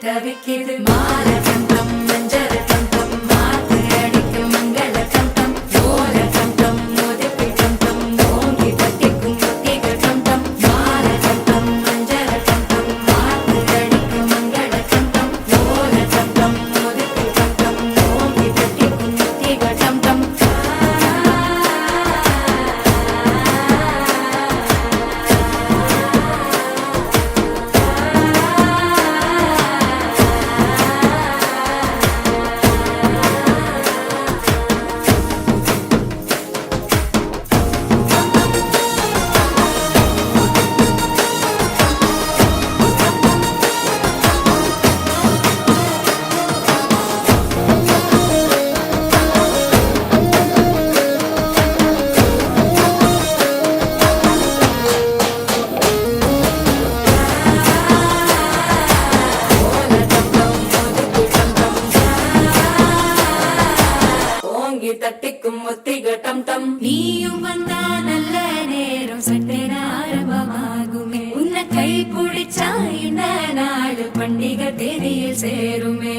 தவிக்குது மால கண்டம் மஞ்சள் கண்டம் மாத்து அடிக்கும் மங்கள கண்டம் ஓர கண்டம் மோதிப்பி கண்டம் ஓங்கி தட்டிக்கும் முத்திக கண்டம் மால கண்டம் மஞ்சள் கண்டம் மாத்து அடிக்கும் மங்கள கண்டம் ஓர கண்டம் மோதிப்பி கண்டம் ஓங்கி தட்டிக்கும் முத்திக கண்டம் தட்டிக்கும் முத்திக டம் டம் நீயும் வந்தா நல்ல நேரம் சட்டென ஆரம்பமாகுமே உன்னை கை பிடிச்சா இந்த நாடு பண்டிகை தேதியில் சேருமே